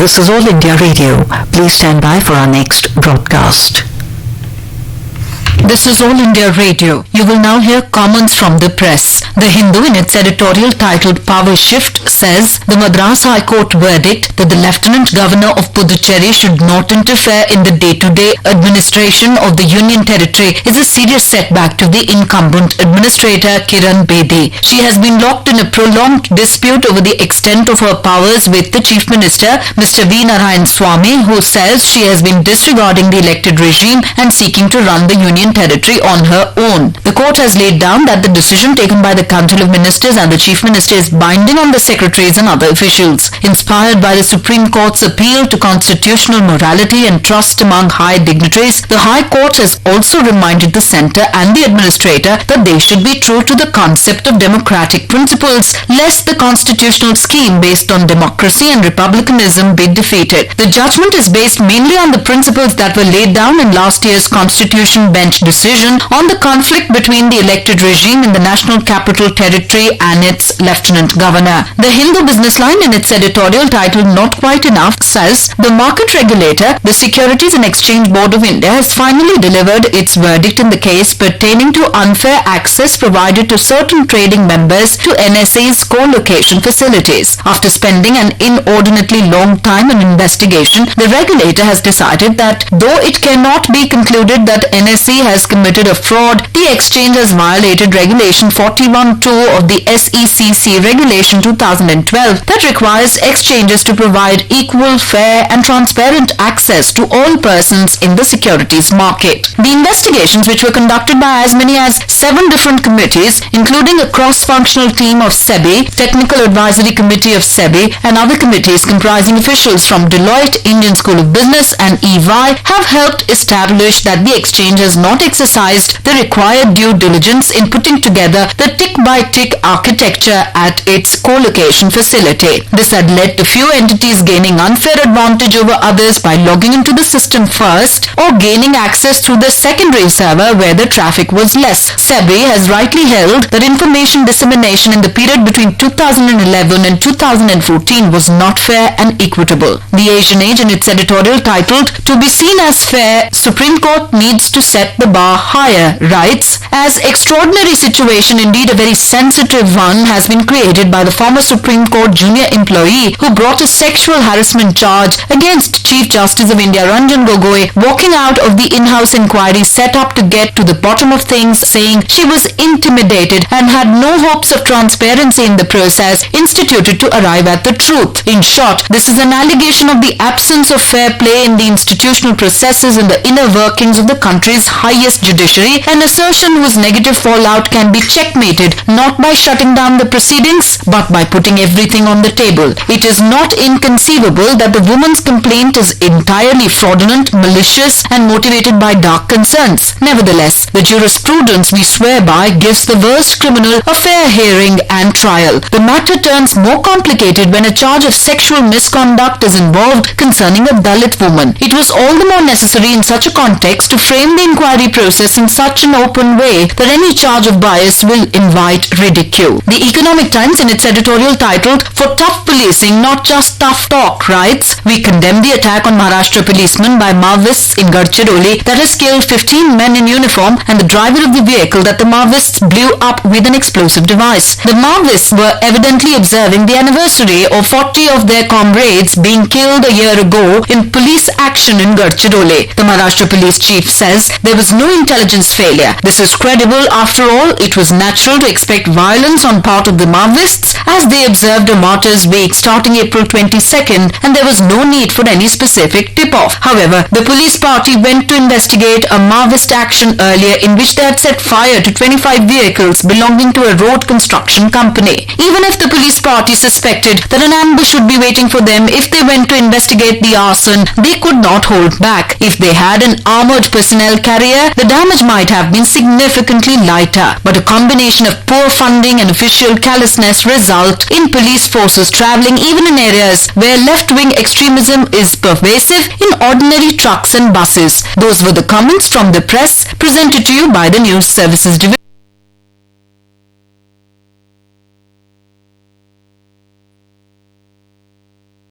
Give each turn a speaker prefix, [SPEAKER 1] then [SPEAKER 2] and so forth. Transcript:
[SPEAKER 1] This is All India Radio. Please stand by for our next broadcast.
[SPEAKER 2] This is All India Radio. You will now hear comments from the press. The Hindu, in its editorial titled Power Shift, says the Madras High Court verdict that the Lieutenant Governor of Puducherry should not interfere in the day-to-day administration of the Union Territory is a serious setback to the incumbent administrator Kiran Bedi. She has been locked in a prolonged dispute over the extent of her powers with the Chief Minister, Mr. V. Narayan Swamy, who says she has been disregarding the elected regime and seeking to run the Union Territory on her own. The court has laid down that the decision taken by the Council of Ministers and the Chief Minister is binding on the secretaries and other officials. Inspired by the Supreme Court's appeal to constitutional morality and trust among high dignitaries, the High Court has also reminded the centre and the administrator that they should be true to the concept of democratic principles, lest the constitutional scheme based on democracy and republicanism be defeated. The judgment is based mainly on the principles that were laid down in last year's Constitution Bench decision on the conflict between the elected regime in the National Capital Territory and its Lieutenant Governor. The Hindu Business Line, in its editorial titled Not Quite Enough, says the market regulator, the Securities and Exchange Board of India, has finally delivered its verdict in the case pertaining to unfair access provided to certain trading members to NSE's co-location facilities. After spending an inordinately long time on investigation, the regulator has decided that though it cannot be concluded that NSE has committed a fraud, the exchange has violated Regulation 41(2) of the SECC Regulation 2012 that requires exchanges to provide equal, fair and transparent access to all persons in the securities market. The investigations, which were conducted by as many as 7 different committees, including a cross-functional team of SEBI, Technical Advisory Committee of SEBI and other committees comprising officials from Deloitte, Indian School of Business and EY, have helped establish that the exchange has not exercised the required due diligence in putting together the tick-by-tick architecture at its co-location facility. This had led to few entities gaining unfair advantage over others by logging into the system first or gaining access through the secondary server where the traffic was less. SEBI has rightly held that information dissemination in the period between 2011 and 2014 was not fair and equitable. The Asian Age, in its editorial titled To Be Seen as Fair, Supreme Court Needs to Set the Bar Higher, writes, as extraordinary situation, indeed a very sensitive one, has been created by the former Supreme Court junior employee who brought a sexual harassment charge against Chief Justice of India Ranjan Gogoi, walking out of the in-house inquiry set up to get to the bottom of things, saying she was intimidated and had no hopes of transparency in the process instituted to arrive at the truth. In short, this is an allegation of the absence of fair play in the institutional processes and the inner workings of the country's highest judiciary, an assertion whose negative fallout can be checkmated not by shutting down the proceedings but by putting everything on the table. It is not inconceivable that the woman's complaint is entirely fraudulent, malicious and motivated by dark concerns. Nevertheless, the jurisprudence we swear by gives the worst criminal a fair hearing and trial. The matter turns more complicated when a charge of sexual misconduct is involved concerning a Dalit woman. It was all the more necessary in such a context to frame the inquiry process in such an open way that any charge of bias will invite ridicule. The Economic Times, in its editorial titled For Tough Policing, Not Just Tough Talk, writes, we condemn the attack on Maharashtra policemen by Maoists in Gadchiroli that has killed 15 men in uniform and the driver of the vehicle that the Maoists blew up with an explosive device. The Maoists were evidently observing the anniversary of 40 of their comrades being killed a year ago in police action in Gadchiroli. The Maharashtra police chief says there was no intelligence failure. This is credible. After all, it was natural to expect violence on part of the Maoists as they observed a Martyrs' Week starting April 22nd and there was no need for any specific tip-off. However, the police party went to investigate a Maoist action earlier in which they had set fire to 25 vehicles belonging to a road construction company. Even if the police party suspected that an ambush would be waiting for them if they went to investigate the arson, they could not hold back. If they had an armoured personnel carrier, the damage might have been significantly lighter. But a combination of poor funding and official callousness result in police forces travelling even in areas where left-wing extremism is pervasive in ordinary trucks and buses. Those were the comments from the press presented to you by the News Services Division.